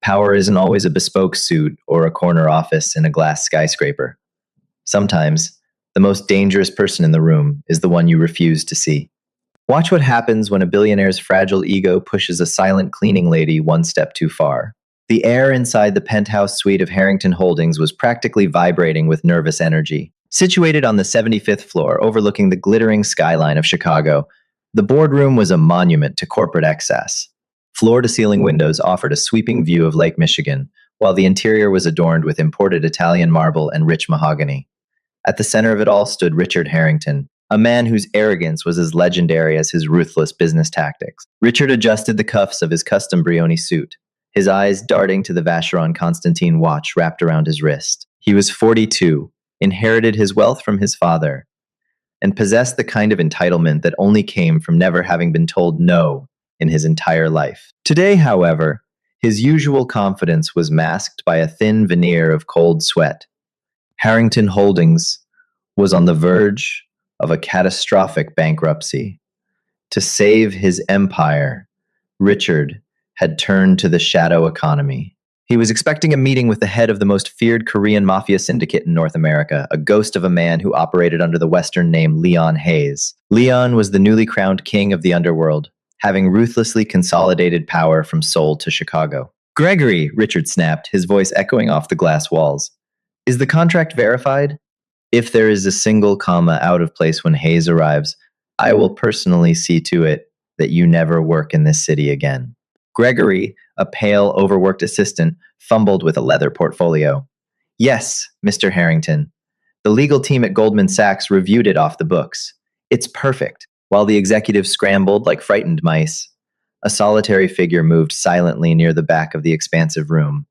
Power isn't always a bespoke suit or a corner office in a glass skyscraper. Sometimes, the most dangerous person in the room is the one you refuse to see. Watch what happens when a billionaire's fragile ego pushes a silent cleaning lady one step too far. The air inside the penthouse suite of Harrington Holdings was practically vibrating with nervous energy. Situated on the 75th floor, overlooking the glittering skyline of Chicago, the boardroom was a monument to corporate excess. Floor-to-ceiling windows offered a sweeping view of Lake Michigan, while the interior was adorned with imported Italian marble and rich mahogany. At the center of it all stood Richard Harrington, a man whose arrogance was as legendary as his ruthless business tactics. Richard adjusted the cuffs of his custom Brioni suit, his eyes darting to the Vacheron Constantin watch wrapped around his wrist. He was 42, inherited his wealth from his father, and possessed the kind of entitlement that only came from never having been told no in his entire life. Today, however, his usual confidence was masked by a thin veneer of cold sweat. Harrington Holdings was on the verge of a catastrophic bankruptcy. To save his empire, Richard had turned to the shadow economy. He was expecting a meeting with the head of the most feared Korean Mafia syndicate in North America, a ghost of a man who operated under the Western name Leon Hayes. Leon was the newly crowned king of the underworld, having ruthlessly consolidated power from Seoul to Chicago. "Gregory," Richard snapped, his voice echoing off the glass walls. "Is the contract verified? If there is a single comma out of place when Hayes arrives, I will personally see to it that you never work in this city again." Gregory, a pale, overworked assistant, fumbled with a leather portfolio. "Yes, Mr. Harrington. The legal team at Goldman Sachs reviewed it off the books. It's perfect." While the executives scrambled like frightened mice, a solitary figure moved silently near the back of the expansive room.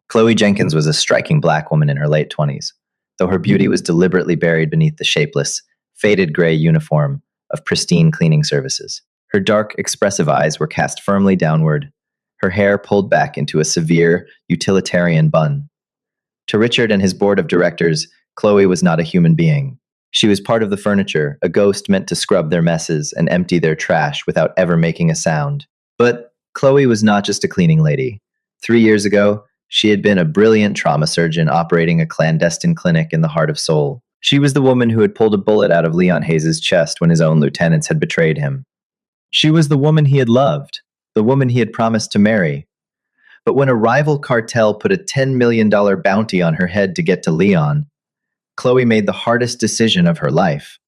Chloe Jenkins was a striking black woman in her late 20s, though her beauty was deliberately buried beneath the shapeless, faded gray uniform of pristine cleaning services. Her dark, expressive eyes were cast firmly downward, her hair pulled back into a severe, utilitarian bun. To Richard and his board of directors, Chloe was not a human being. She was part of the furniture, a ghost meant to scrub their messes and empty their trash without ever making a sound. But Chloe was not just a cleaning lady. 3 years ago, she had been a brilliant trauma surgeon operating a clandestine clinic in the heart of Seoul. She was the woman who had pulled a bullet out of Leon Hayes' chest when his own lieutenants had betrayed him. She was the woman he had loved, the woman he had promised to marry. But when a rival cartel put a $10 million bounty on her head to get to Leon, Chloe made the hardest decision of her life.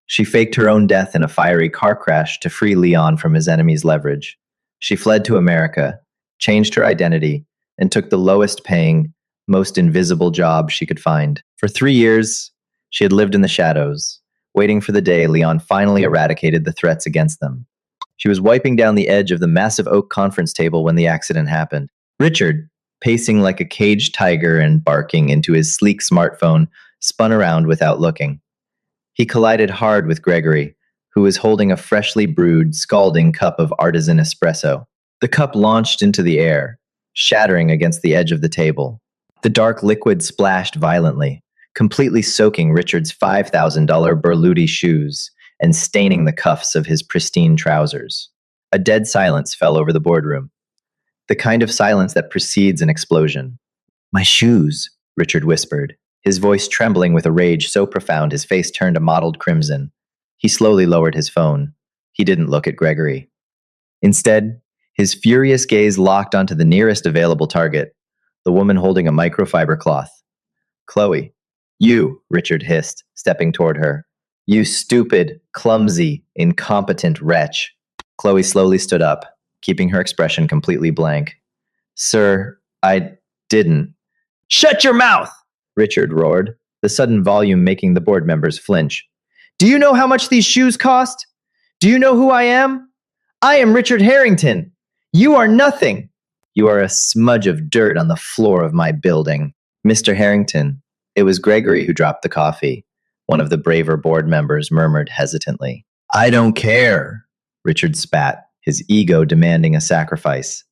She faked her own death in a fiery car crash to free Leon from his enemy's leverage. She fled to America, changed her identity, and took the lowest paying, most invisible job she could find. For 3 years, she had lived in the shadows, waiting for the day Leon finally eradicated the threats against them. She was wiping down the edge of the massive oak conference table when the accident happened. Richard, pacing like a caged tiger and barking into his sleek smartphone, spun around without looking. He collided hard with Gregory, who was holding a freshly brewed, scalding cup of artisan espresso. The cup launched into the air, shattering against the edge of the table. The dark liquid splashed violently, completely soaking Richard's $5,000 Berluti shoes and staining the cuffs of his pristine trousers. A dead silence fell over the boardroom, the kind of silence that precedes an explosion. "My shoes," Richard whispered, his voice trembling with a rage so profound his face turned a mottled crimson. He slowly lowered his phone. He didn't look at Gregory. Instead, his furious gaze locked onto the nearest available target, the woman holding a microfiber cloth. "Chloe." "You," Richard hissed, stepping toward her. "You stupid, clumsy, incompetent wretch." Chloe slowly stood up, keeping her expression completely blank. "Sir, I didn't." "Shut your mouth!" Richard roared, the sudden volume making the board members flinch. "Do you know how much these shoes cost? Do you know who I am? I am Richard Harrington. You are nothing. You are a smudge of dirt on the floor of my building." "Mr. Harrington." It was Gregory who dropped the coffee, one of the braver board members murmured hesitantly. "I don't care," Richard spat, his ego demanding a sacrifice.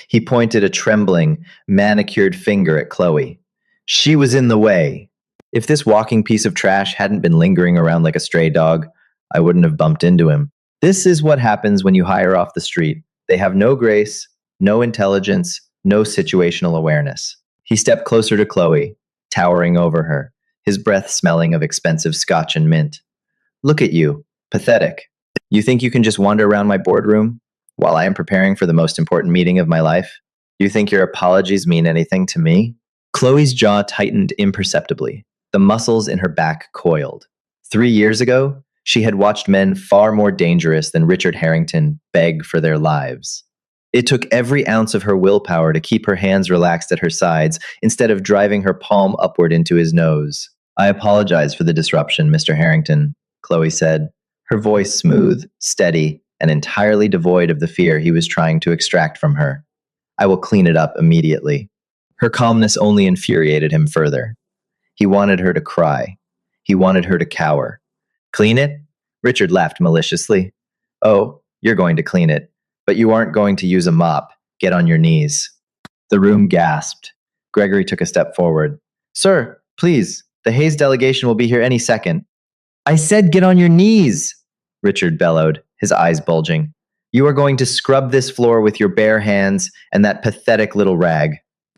He pointed a trembling, manicured finger at Chloe. She was in the way. If this walking piece of trash hadn't been lingering around like a stray dog, I wouldn't have bumped into him. This is what happens when you hire off the street. They have no grace, no intelligence, no situational awareness. He stepped closer to Chloe, towering over her, his breath smelling of expensive scotch and mint. Look at you, pathetic. You think you can just wander around my boardroom while I am preparing for the most important meeting of my life? You think your apologies mean anything to me? Chloe's jaw tightened imperceptibly. The muscles in her back coiled. 3 years ago, she had watched men far more dangerous than Richard Harrington beg for their lives. It took every ounce of her willpower to keep her hands relaxed at her sides instead of driving her palm upward into his nose. I apologize for the disruption, Mr. Harrington, Chloe said, her voice smooth, steady, and entirely devoid of the fear he was trying to extract from her. I will clean it up immediately. Her calmness only infuriated him further. He wanted her to cry. He wanted her to cower. Clean it? Richard laughed maliciously. Oh, you're going to clean it, but you aren't going to use a mop. Get on your knees. The room gasped. Gregory took a step forward. Sir, please, the Hayes delegation will be here any second. I said get on your knees, Richard bellowed, his eyes bulging. You are going to scrub this floor with your bare hands and that pathetic little rag.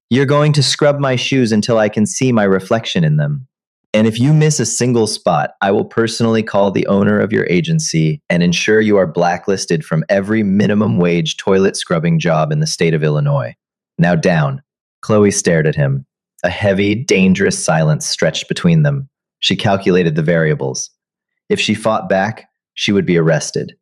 You're going to scrub my shoes until I can see my reflection in them. And if you miss a single spot, I will personally call the owner of your agency and ensure you are blacklisted from every minimum wage toilet scrubbing job in the state of Illinois. Now down. Chloe stared at him. A heavy, dangerous silence stretched between them. She calculated the variables. If she fought back, she would be arrested.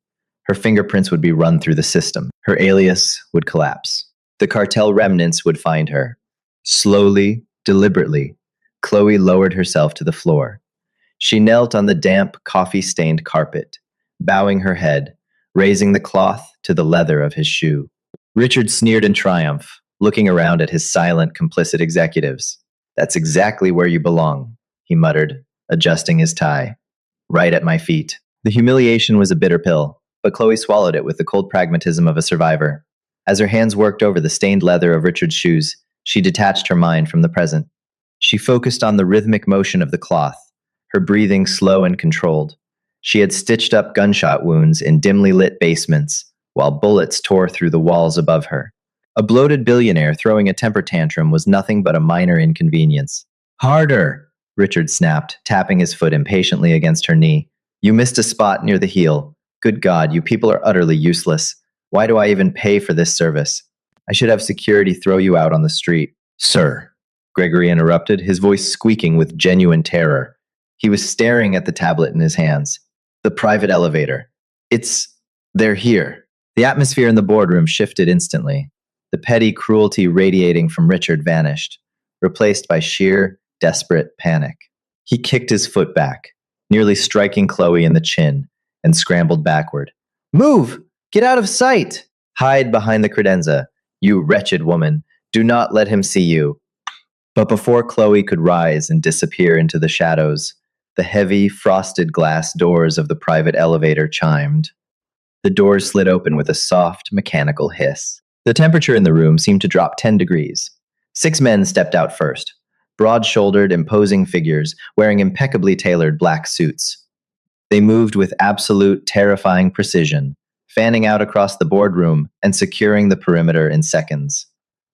Her fingerprints would be run through the system. Her alias would collapse. The cartel remnants would find her. Slowly, deliberately, Chloe lowered herself to the floor. She knelt on the damp, coffee-stained carpet, bowing her head, raising the cloth to the leather of his shoe. Richard sneered in triumph, looking around at his silent, complicit executives. That's exactly where you belong, he muttered, adjusting his tie. Right at my feet. The humiliation was a bitter pill, but Chloe swallowed it with the cold pragmatism of a survivor. As her hands worked over the stained leather of Richard's shoes, she detached her mind from the present. She focused on the rhythmic motion of the cloth, her breathing slow and controlled. She had stitched up gunshot wounds in dimly lit basements, while bullets tore through the walls above her. A bloated billionaire throwing a temper tantrum was nothing but a minor inconvenience. Harder, Richard snapped, tapping his foot impatiently against her knee. You missed a spot near the heel. Good God, you people are utterly useless. Why do I even pay for this service? I should have security throw you out on the street. Sir, Gregory interrupted, his voice squeaking with genuine terror. He was staring at the tablet in his hands. The private elevator. They're here. The atmosphere in the boardroom shifted instantly. The petty cruelty radiating from Richard vanished, replaced by sheer, desperate panic. He kicked his foot back, nearly striking Chloe in the chin, and scrambled backward. Move! Get out of sight! Hide behind the credenza. You wretched woman. Do not let him see you. But before Chloe could rise and disappear into the shadows, the heavy, frosted glass doors of the private elevator chimed. The doors slid open with a soft, mechanical hiss. The temperature in the room seemed to drop 10 degrees. 6 men stepped out first, broad-shouldered, imposing figures wearing impeccably tailored black suits. They moved with absolute, terrifying precision, fanning out across the boardroom and securing the perimeter in seconds.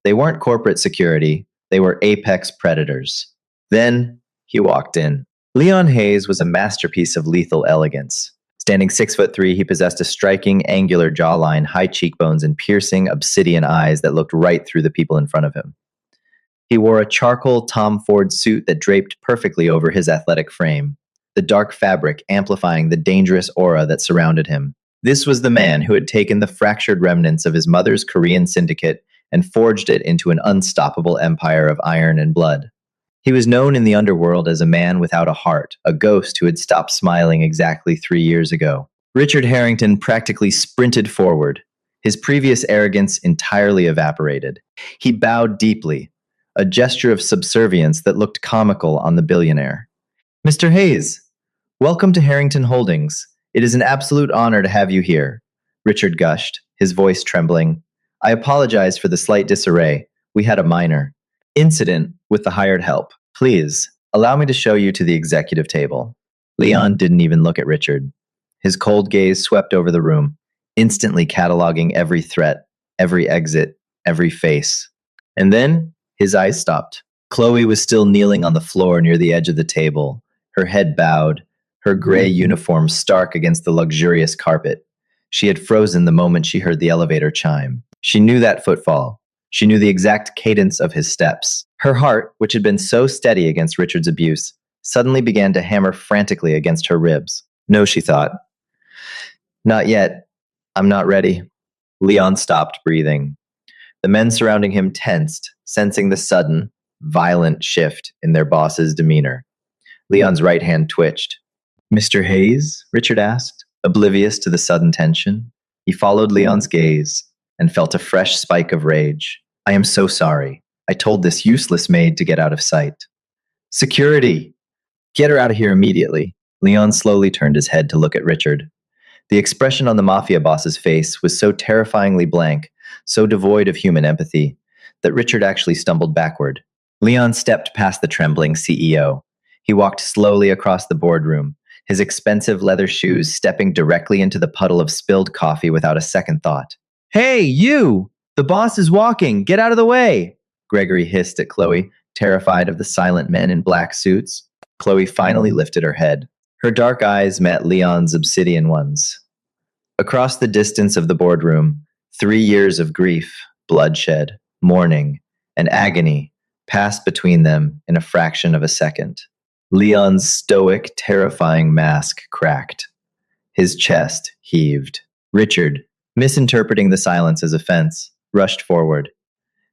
They weren't corporate security, they were apex predators. Then he walked in. Leon Hayes was a masterpiece of lethal elegance. Standing 6'3", he possessed a striking, angular jawline, high cheekbones, and piercing, obsidian eyes that looked right through the people in front of him. He wore a charcoal Tom Ford suit that draped perfectly over his athletic frame, the dark fabric amplifying the dangerous aura that surrounded him. This was the man who had taken the fractured remnants of his mother's Korean syndicate and forged it into an unstoppable empire of iron and blood. He was known in the underworld as a man without a heart, a ghost who had stopped smiling exactly 3 years ago. Richard Harrington practically sprinted forward, his previous arrogance entirely evaporated. He bowed deeply, a gesture of subservience that looked comical on the billionaire. Mr. Hayes, welcome to Harrington Holdings. It is an absolute honor to have you here, Richard gushed, his voice trembling. I apologize for the slight disarray. We had a minor incident with the hired help. Please, allow me to show you to the executive table. Leon didn't even look at Richard. His cold gaze swept over the room, instantly cataloging every threat, every exit, every face. And then his eyes stopped. Chloe was still kneeling on the floor near the edge of the table, her head bowed, her gray uniform stark against the luxurious carpet. She had frozen the moment she heard the elevator chime. She knew that footfall. She knew the exact cadence of his steps. Her heart, which had been so steady against Richard's abuse, suddenly began to hammer frantically against her ribs. No, she thought. Not yet. I'm not ready. Leon stopped breathing. The men surrounding him tensed, sensing the sudden, violent shift in their boss's demeanor. Leon's right hand twitched. Mr. Hayes? Richard asked, oblivious to the sudden tension. He followed Leon's gaze and felt a fresh spike of rage. I am so sorry. I told this useless maid to get out of sight. Security! Get her out of here immediately. Leon slowly turned his head to look at Richard. The expression on the Mafia boss's face was so terrifyingly blank, so devoid of human empathy, that Richard actually stumbled backward. Leon stepped past the trembling CEO. He walked slowly across the boardroom, his expensive leather shoes stepping directly into the puddle of spilled coffee without a second thought. Hey, you! The boss is walking! Get out of the way! Gregory hissed at Chloe, terrified of the silent men in black suits. Chloe finally lifted her head. Her dark eyes met Leon's obsidian ones. Across the distance of the boardroom, 3 years of grief, bloodshed, mourning, and agony passed between them in a fraction of a second. Leon's stoic, terrifying mask cracked. His chest heaved. Richard, misinterpreting the silence as offense, rushed forward.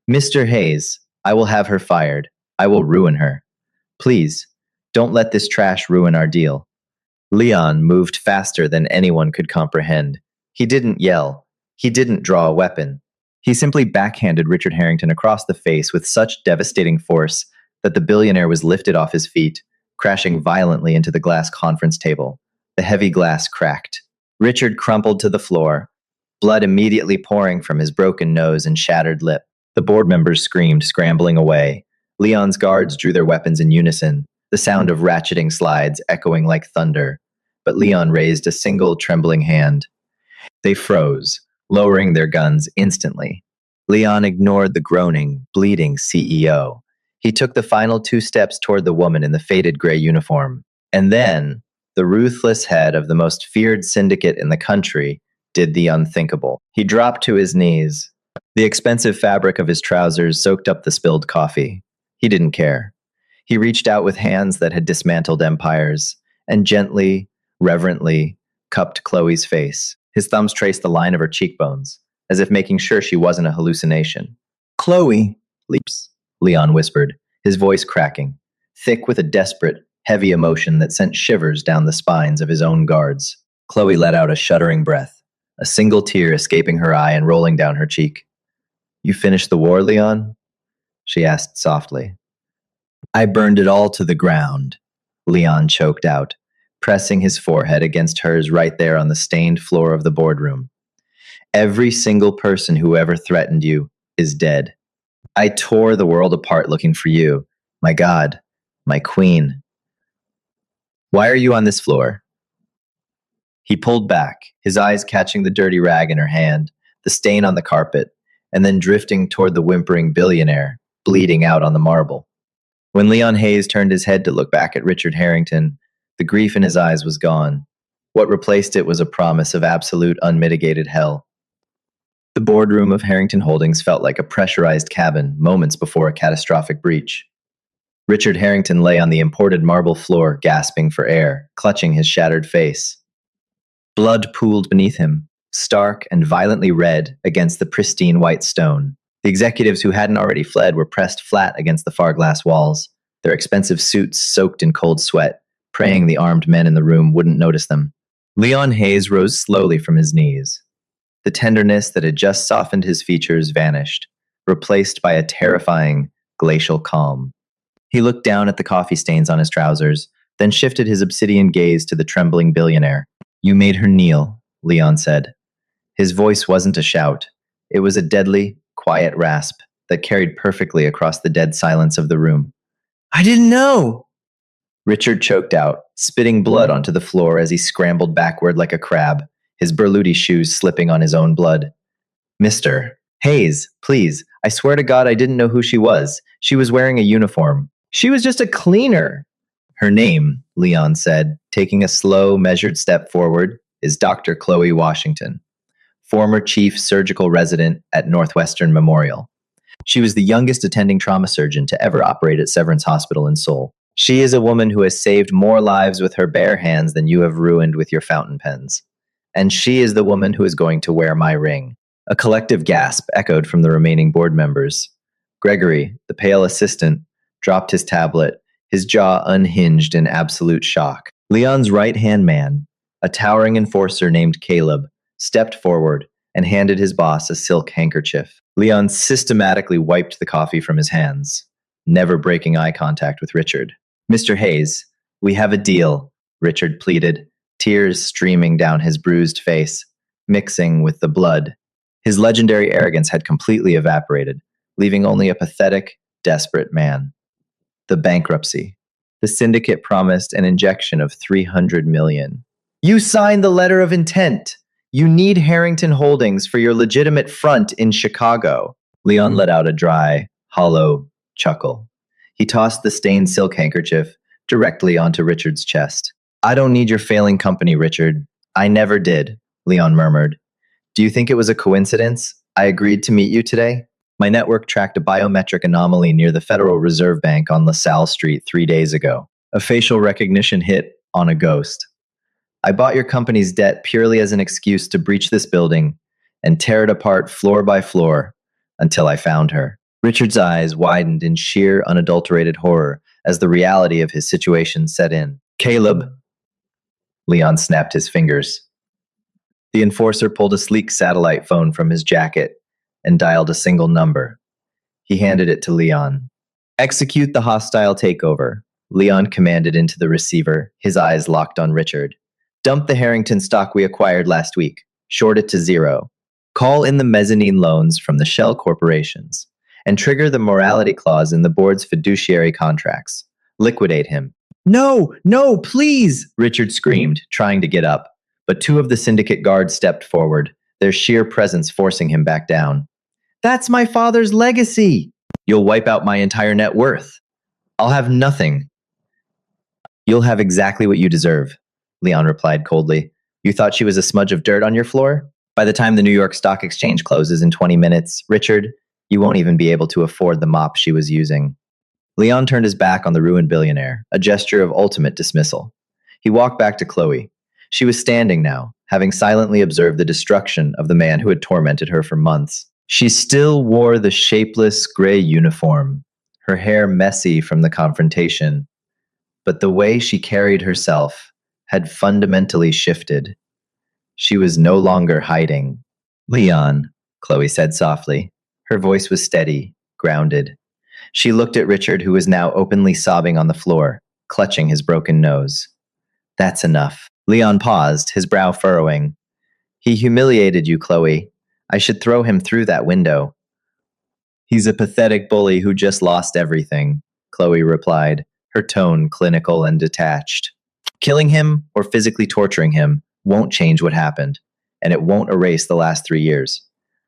Mr. Hayes, I will have her fired. I will ruin her. Please, don't let this trash ruin our deal. Leon moved faster than anyone could comprehend. He didn't yell. He didn't draw a weapon. He simply backhanded Richard Harrington across the face with such devastating force that the billionaire was lifted off his feet, crashing violently into the glass conference table. The heavy glass cracked. Richard crumpled to the floor, blood immediately pouring from his broken nose and shattered lip. The board members screamed, scrambling away. Leon's guards drew their weapons in unison, the sound of ratcheting slides echoing like thunder. But Leon raised a single trembling hand. They froze, lowering their guns instantly. Leon ignored the groaning, bleeding CEO. He took the final 2 steps toward the woman in the faded gray uniform. And then, the ruthless head of the most feared syndicate in the country did the unthinkable. He dropped to his knees. The expensive fabric of his trousers soaked up the spilled coffee. He didn't care. He reached out with hands that had dismantled empires, and gently, reverently, cupped Chloe's face. His thumbs traced the line of her cheekbones, as if making sure she wasn't a hallucination. Chloe, leaps, Leon whispered, his voice cracking, thick with a desperate, heavy emotion that sent shivers down the spines of his own guards. Chloe let out a shuddering breath, a single tear escaping her eye and rolling down her cheek. You finished the war, Leon? She asked softly. I burned it all to the ground, Leon choked out, pressing his forehead against hers right there on the stained floor of the boardroom. Every single person who ever threatened you is dead. I tore the world apart looking for you, my God, my queen. Why are you on this floor? He pulled back, his eyes catching the dirty rag in her hand, the stain on the carpet, and then drifting toward the whimpering billionaire, bleeding out on the marble. When Leon Hayes turned his head to look back at Richard Harrington, the grief in his eyes was gone. What replaced it was a promise of absolute, unmitigated hell. The boardroom of Harrington Holdings felt like a pressurized cabin moments before a catastrophic breach. Richard Harrington lay on the imported marble floor, gasping for air, clutching his shattered face. Blood pooled beneath him, stark and violently red against the pristine white stone. The executives who hadn't already fled were pressed flat against the far glass walls, their expensive suits soaked in cold sweat, praying the armed men in the room wouldn't notice them. Leon Hayes rose slowly from his knees. The tenderness that had just softened his features vanished, replaced by a terrifying, glacial calm. He looked down at the coffee stains on his trousers, then shifted his obsidian gaze to the trembling billionaire. You made her kneel, Leon said. His voice wasn't a shout. It was a deadly, quiet rasp that carried perfectly across the dead silence of the room. I didn't know! Richard choked out, spitting blood onto the floor as he scrambled backward like a crab, his Berluti shoes slipping on his own blood. Mr. Hayes, please. I swear to God I didn't know who she was. She was wearing a uniform. She was just a cleaner. Her name, Leon said, taking a slow, measured step forward, is Dr. Chloe Washington, former chief surgical resident at Northwestern Memorial. She was the youngest attending trauma surgeon to ever operate at Severance Hospital in Seoul. She is a woman who has saved more lives with her bare hands than you have ruined with your fountain pens. And she is the woman who is going to wear my ring. A collective gasp echoed from the remaining board members. Gregory, the pale assistant, dropped his tablet, his jaw unhinged in absolute shock. Leon's right-hand man, a towering enforcer named Caleb, stepped forward and handed his boss a silk handkerchief. Leon systematically wiped the coffee from his hands, never breaking eye contact with Richard. Mr. Hayes, we have a deal, Richard pleaded, tears streaming down his bruised face, mixing with the blood. His legendary arrogance had completely evaporated, leaving only a pathetic, desperate man. The bankruptcy. The syndicate promised an injection of $300 million. You signed the letter of intent. You need Harrington Holdings for your legitimate front in Chicago. Leon let out a dry, hollow chuckle. He tossed the stained silk handkerchief directly onto Richard's chest. I don't need your failing company, Richard. I never did, Leon murmured. Do you think it was a coincidence? I agreed to meet you today. My network tracked a biometric anomaly near the Federal Reserve Bank on LaSalle Street 3 days ago. A facial recognition hit on a ghost. I bought your company's debt purely as an excuse to breach this building and tear it apart floor by floor until I found her. Richard's eyes widened in sheer, unadulterated horror as the reality of his situation set in. Caleb. Leon snapped his fingers. The enforcer pulled a sleek satellite phone from his jacket and dialed a single number. He handed it to Leon. Execute the hostile takeover, Leon commanded into the receiver, his eyes locked on Richard. Dump the Harrington stock we acquired last week. Short it to zero. Call in the mezzanine loans from the shell corporations and trigger the morality clause in the board's fiduciary contracts. Liquidate him. No, no, please, Richard screamed, trying to get up. But two of the syndicate guards stepped forward, their sheer presence forcing him back down. That's my father's legacy. You'll wipe out my entire net worth. I'll have nothing. You'll have exactly what you deserve, Leon replied coldly. You thought she was a smudge of dirt on your floor? By the time the New York Stock Exchange closes in 20 minutes, Richard, you won't even be able to afford the mop she was using. Leon turned his back on the ruined billionaire, a gesture of ultimate dismissal. He walked back to Chloe. She was standing now, having silently observed the destruction of the man who had tormented her for months. She still wore the shapeless gray uniform, her hair messy from the confrontation, but the way she carried herself had fundamentally shifted. She was no longer hiding. Leon, Chloe said softly. Her voice was steady, grounded. She looked at Richard, who was now openly sobbing on the floor, clutching his broken nose. That's enough. Leon paused, his brow furrowing. He humiliated you, Chloe. I should throw him through that window. He's a pathetic bully who just lost everything, Chloe replied, her tone clinical and detached. Killing him or physically torturing him won't change what happened, and it won't erase the last 3 years.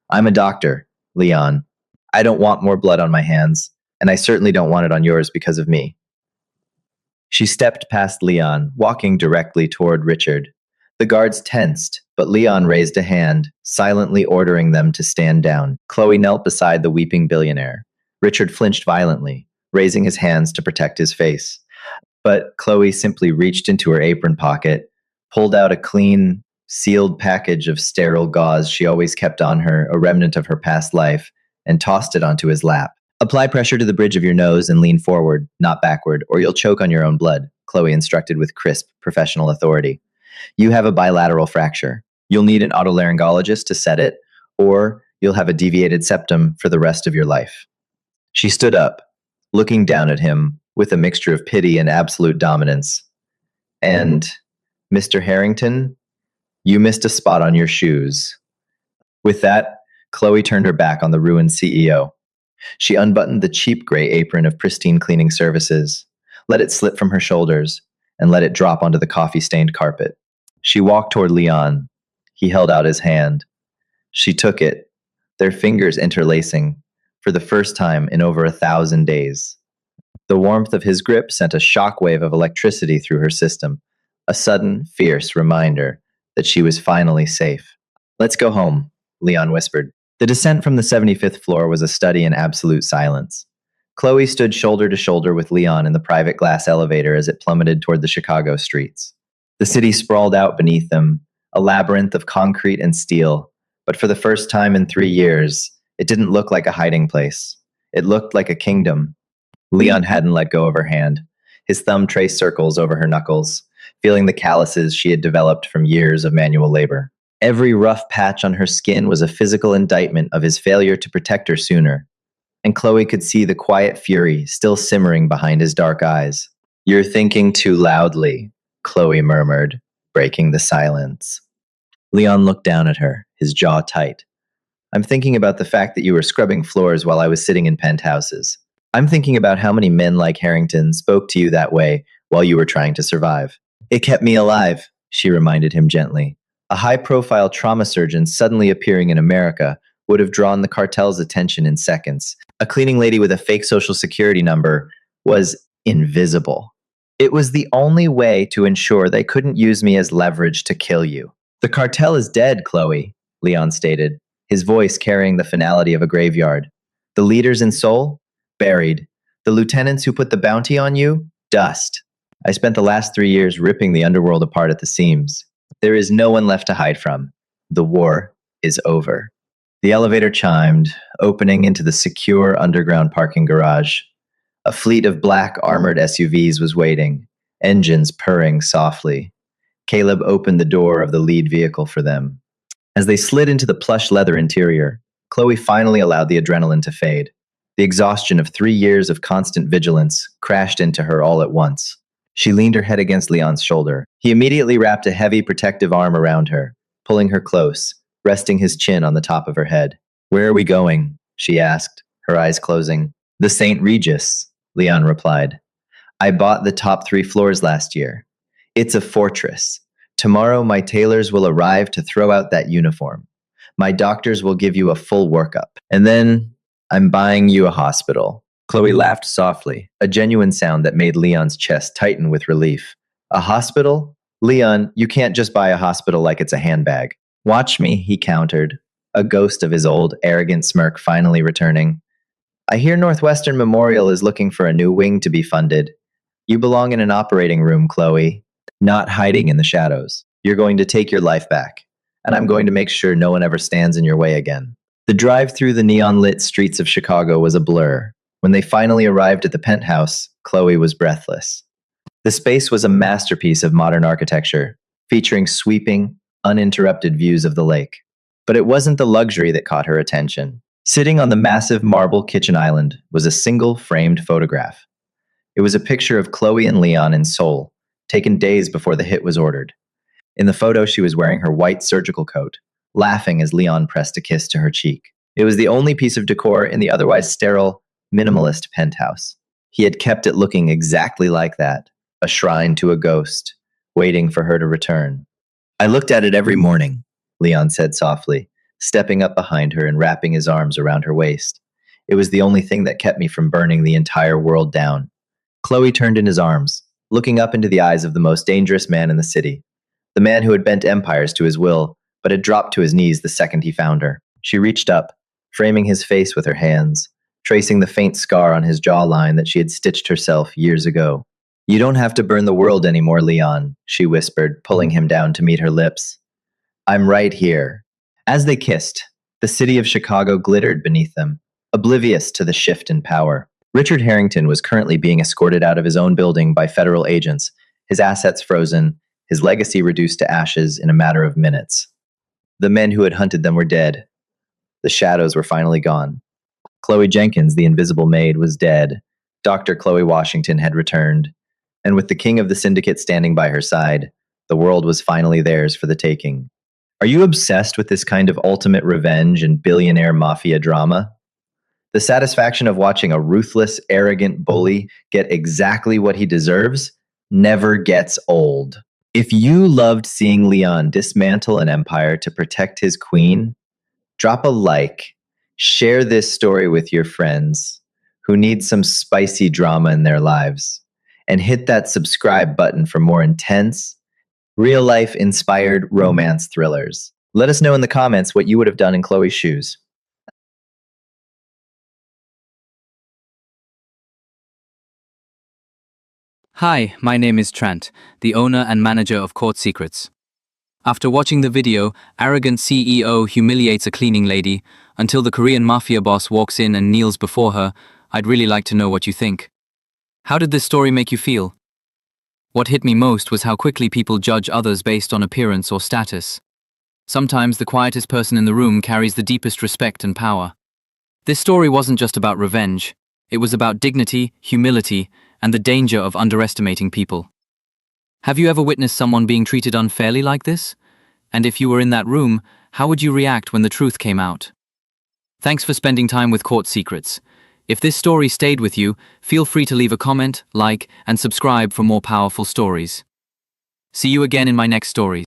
I'm a doctor, Leon. I don't want more blood on my hands, and I certainly don't want it on yours because of me. She stepped past Leon, walking directly toward Richard. The guards tensed, but Leon raised a hand, silently ordering them to stand down. Chloe knelt beside the weeping billionaire. Richard flinched violently, raising his hands to protect his face. But Chloe simply reached into her apron pocket, pulled out a clean, sealed package of sterile gauze she always kept on her, a remnant of her past life, and tossed it onto his lap. Apply pressure to the bridge of your nose and lean forward, not backward, or you'll choke on your own blood, Chloe instructed with crisp, professional authority. You have a bilateral fracture. You'll need an otolaryngologist to set it, or you'll have a deviated septum for the rest of your life. She stood up, looking down at him with a mixture of pity and absolute dominance. And, Mr. Harrington, you missed a spot on your shoes. With that, Chloe turned her back on the ruined CEO. She unbuttoned the cheap gray apron of Pristine Cleaning Services, let it slip from her shoulders, and let it drop onto the coffee-stained carpet. She walked toward Leon. He held out his hand. She took it, their fingers interlacing for the first time in over 1,000 days. The warmth of his grip sent a shockwave of electricity through her system, a sudden, fierce reminder that she was finally safe. Let's go home, Leon whispered. The descent from the 75th floor was a study in absolute silence. Chloe stood shoulder to shoulder with Leon in the private glass elevator as it plummeted toward the Chicago streets. The city sprawled out beneath them, a labyrinth of concrete and steel, but for the first time in 3 years, it didn't look like a hiding place. It looked like a kingdom. Leon hadn't let go of her hand. His thumb traced circles over her knuckles, feeling the calluses she had developed from years of manual labor. Every rough patch on her skin was a physical indictment of his failure to protect her sooner, and Chloe could see the quiet fury still simmering behind his dark eyes. "You're thinking too loudly," Chloe murmured, breaking the silence. Leon looked down at her, his jaw tight. "I'm thinking about the fact that you were scrubbing floors while I was sitting in penthouses. I'm thinking about how many men like Harrington spoke to you that way while you were trying to survive. It kept me alive," she reminded him gently. A high-profile trauma surgeon suddenly appearing in America would have drawn the cartel's attention in seconds. A cleaning lady with a fake social security number was invisible. It was the only way to ensure they couldn't use me as leverage to kill you. "The cartel is dead, Chloe," Leon stated, his voice carrying the finality of a graveyard. "The leaders in Seoul? Buried. The lieutenants who put the bounty on you? Dust. I spent the last 3 years ripping the underworld apart at the seams. There is no one left to hide from. The war is over." The elevator chimed, opening into the secure underground parking garage. A fleet of black armored SUVs was waiting, engines purring softly. Caleb opened the door of the lead vehicle for them. As they slid into the plush leather interior, Chloe finally allowed the adrenaline to fade. The exhaustion of 3 years of constant vigilance crashed into her all at once. She leaned her head against Leon's shoulder. He immediately wrapped a heavy protective arm around her, pulling her close, resting his chin on the top of her head. "Where are we going?" she asked, her eyes closing. "The St. Regis," Leon replied. "I bought the top 3 floors last year. It's a fortress. Tomorrow my tailors will arrive to throw out that uniform. My doctors will give you a full workup. And then I'm buying you a hospital." Chloe laughed softly, a genuine sound that made Leon's chest tighten with relief. "A hospital? Leon, you can't just buy a hospital like it's a handbag." "Watch me," he countered, a ghost of his old, arrogant smirk finally returning. "I hear Northwestern Memorial is looking for a new wing to be funded. You belong in an operating room, Chloe, not hiding in the shadows. You're going to take your life back, and I'm going to make sure no one ever stands in your way again." The drive through the neon-lit streets of Chicago was a blur. When they finally arrived at the penthouse, Chloe was breathless. The space was a masterpiece of modern architecture, featuring sweeping, uninterrupted views of the lake. But it wasn't the luxury that caught her attention. Sitting on the massive marble kitchen island was a single framed photograph. It was a picture of Chloe and Leon in Seoul, taken days before the hit was ordered. In the photo, she was wearing her white surgical coat, laughing as Leon pressed a kiss to her cheek. It was the only piece of decor in the otherwise sterile, minimalist penthouse. He had kept it looking exactly like that, a shrine to a ghost, waiting for her to return. "I looked at it every morning," Leon said softly, stepping up behind her and wrapping his arms around her waist. "It was the only thing that kept me from burning the entire world down." Chloe turned in his arms, looking up into the eyes of the most dangerous man in the city, the man who had bent empires to his will, but had dropped to his knees the second he found her. She reached up, framing his face with her hands, tracing the faint scar on his jawline that she had stitched herself years ago. "You don't have to burn the world anymore, Leon," she whispered, pulling him down to meet her lips. "I'm right here." As they kissed, the city of Chicago glittered beneath them, oblivious to the shift in power. Richard Harrington was currently being escorted out of his own building by federal agents, his assets frozen, his legacy reduced to ashes in a matter of minutes. The men who had hunted them were dead. The shadows were finally gone. Chloe Jenkins, the invisible maid, was dead. Dr. Chloe Washington had returned. And with the king of the syndicate standing by her side, the world was finally theirs for the taking. Are you obsessed with this kind of ultimate revenge and billionaire mafia drama? The satisfaction of watching a ruthless, arrogant bully get exactly what he deserves never gets old. If you loved seeing Leon dismantle an empire to protect his queen, drop a like Share this story with your friends who need some spicy drama in their lives. And hit that subscribe button for more intense, real life inspired romance thrillers. Let us know in the comments what you would have done in Chloe's shoes. Hi, my name is Trent, the owner and manager of Court Secrets. After watching the video, arrogant CEO humiliates a cleaning lady until the Korean Mafia boss walks in and kneels before her. I'd really like to know what you think. How did this story make you feel? What hit me most was how quickly people judge others based on appearance or status. Sometimes the quietest person in the room carries the deepest respect and power. This story wasn't just about revenge. It was about dignity, humility, and the danger of underestimating people. Have you ever witnessed someone being treated unfairly like this? And if you were in that room, how would you react when the truth came out? Thanks for spending time with Court Secrets. If this story stayed with you, feel free to leave a comment, like, and subscribe for more powerful stories. See you again in my next stories.